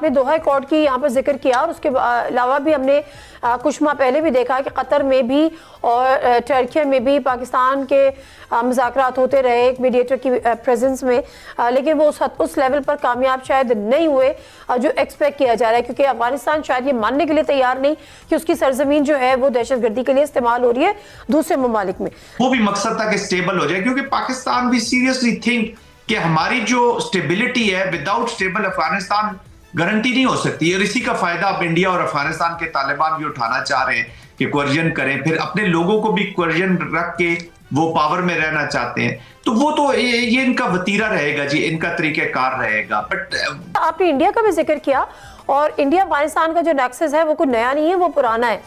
आपने दोहा अकॉर्ड की यहाँ पर जिक्र किया और उसके अलावा भी हमने कुछ माह पहले भी देखा कि कतर में भी और टर्की में भी पाकिस्तान के मुज़ाकरात होते रहे एक मीडिएटर की प्रेजेंस में, लेकिन वो उस लेवल पर कामयाब शायद नहीं हुए जो एक्सपेक्ट किया जा रहा है, क्योंकि अफगानिस्तान शायद ये मानने के लिए तैयार नहीं कि उसकी सरजमीन जो है वो दहशतगर्दी के लिए इस्तेमाल हो रही है दूसरे ममालिक में। वो भी मकसद था कि स्टेबल हो जाए, क्योंकि पाकिस्तान भी सीरियसली थिंक कि हमारी जो स्टेबिलिटी है, विदाउट स्टेबल अफगानिस्तान गारंटी नहीं हो सकती। और इसी का फायदा अब इंडिया और अफगानिस्तान के तालिबान भी उठाना चाह रहे हैं कि कोर्जन करें, फिर अपने लोगों को भी कोर्जन रख के वो पावर में रहना चाहते हैं। तो वो तो ये इनका वतीरा रहेगा जी, इनका तरीक़ेकार रहेगा। बट आपने इंडिया का भी जिक्र किया, और इंडिया अफगानिस्तान का जो नेक्सस है वो कोई नया नहीं है, वो पुराना है।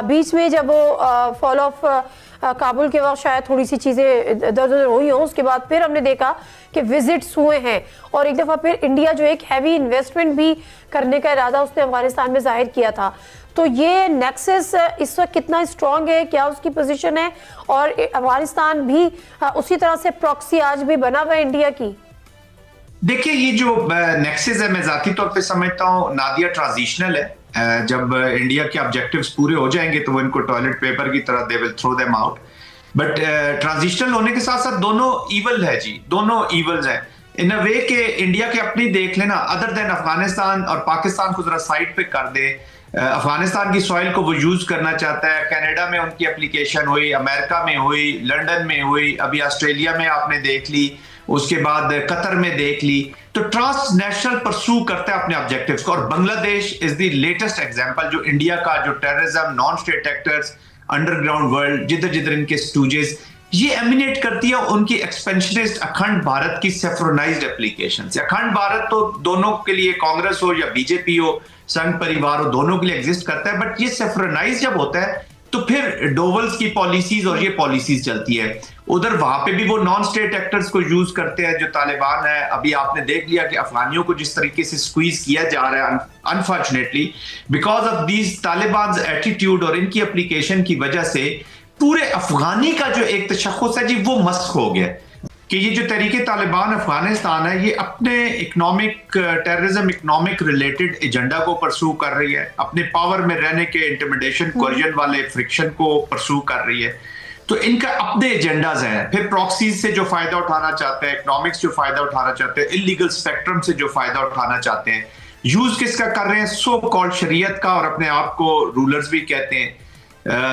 बीच में जब वो फॉल ऑफ काबुल के वक्त शायद थोड़ी सी चीज़ें इधर उधर हुई हों, उसके बाद फिर हमने देखा कि विजिट्स हुए हैं, और एक दफ़ा फिर इंडिया जो एक हैवी इन्वेस्टमेंट भी करने का इरादा उसने अफगानिस्तान में जाहिर किया था। तो ये नेक्सस इस वक्त कितना स्ट्रॉन्ग है, क्या उसकी पोजीशन है, और अफगानिस्तान भी उसी तरह से प्रॉक्सी आज भी बना हुआ है इंडिया की? देखिए, ये जो नेक्सस है मैं जाती तौर पे समझता हूँ नादिया ट्रांजिशनल है। जब इंडिया के ऑब्जेक्टिव्स पूरे हो जाएंगे तो वो इनको टॉयलेट पेपर की तरह they will throw them out. But transitional होने के साथ साथ दोनों ईवल है जी, दोनों ईवल्स हैं इन अ वे के इंडिया के अपनी देख लेना, अदर देन अफगानिस्तान और पाकिस्तान को जरा साइड पे कर दे। अफगानिस्तान की सॉइल को वो यूज करना चाहता है। कनाडा में उनकी एप्लीकेशन हुई, अमेरिका में हुई, लंदन में हुई, अभी ऑस्ट्रेलिया में आपने देख ली, उसके बाद कतर में देख ली। तो ट्रांसनेशनल परसू करता है अपने ऑब्जेक्टिव्स को। और Bangladesh is the latest example जो इंडिया का जो terrorism, non state actors, underground world, जिधर जिधर इनके स्टूजेस, ये एमिनेट करती है उनकी एक्सपेंशनिस्ट अखंड भारत की सेफ्रोनाइज्ड एप्लीकेशन से। अखंड भारत तो दोनों के लिए, कांग्रेस हो या बीजेपी हो, संघ परिवार हो, दोनों के लिए एग्जिस्ट करता है। बट ये सेफ्रोनाइज जब होता है तो फिर डोवल्स की पॉलिसीज और ये पॉलिसीज चलती है। उधर वहां पे भी वो नॉन स्टेट एक्टर्स को यूज करते हैं जो तालिबान है। अभी आपने देख लिया कि अफगानियों को जिस तरीके से स्क्वीज किया जा रहा है, unfortunately because of these Taliban attitude और इनकी एप्लीकेशन की वजह से पूरे अफगानी का जो एक तशख्खुस है जी वो मस्क हो गया कि ये जो तरीके तालिबान अफगानिस्तान है ये अपने economic terrorism, economic related agenda को परसू कर रही है, अपने पावर में रहने के इंटिमिडेशन, कोर्जन वाले फ्रिक्शन को परसू कर रही है। तो इनका अपने एजेंडाज हैं। फिर प्रॉक्सीज से जो फायदा उठाना चाहते हैं, इकोनॉमिक्स जो फायदा उठाना चाहते हैं, इलीगल स्पेक्ट्रम से जो फायदा उठाना चाहते हैं, यूज किसका कर रहे हैं? सो कॉल्ड शरीयत का, और अपने आप को रूलर्स भी कहते हैं।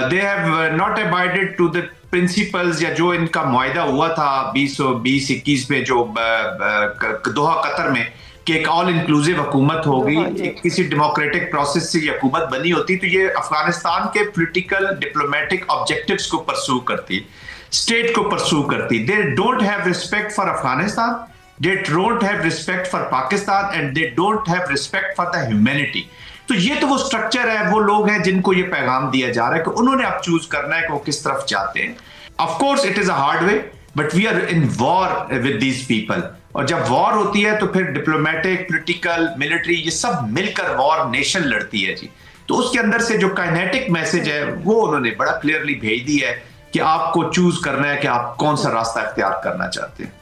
They have not abided to the principles, या जो इनका मुआहिदा हुआ था 2020-21 में जो दोहा कतर में कि एक ऑल इंक्लूसिव हुकूमत होगी, किसी डेमोक्रेटिक प्रोसेस से ये हुकूमत बनी होती तो ये अफगानिस्तान के पॉलिटिकल डिप्लोमेटिक ऑब्जेक्टिव्स को परसू करती, स्टेट को परसू करती। They don't have respect for Afghanistan, they don't have respect for Pakistan, and they don't have respect for the humanity. तो ये तो वो स्ट्रक्चर है, वो लोग हैं जिनको ये पैगाम दिया जा रहा है कि उन्होंने अब चूज करना है कि वो किस तरफ जाते हैं। Of course it is a hard way, but we are in war with these people. और जब वॉर होती है तो फिर डिप्लोमेटिक, पॉलिटिकल, मिलिट्री, ये सब मिलकर वॉर नेशन लड़ती है जी। तो उसके अंदर से जो काइनेटिक मैसेज है वो उन्होंने बड़ा क्लियरली भेज दिया है कि आपको चूज करना है कि आप कौन सा रास्ता इख्तियार करना चाहते हैं।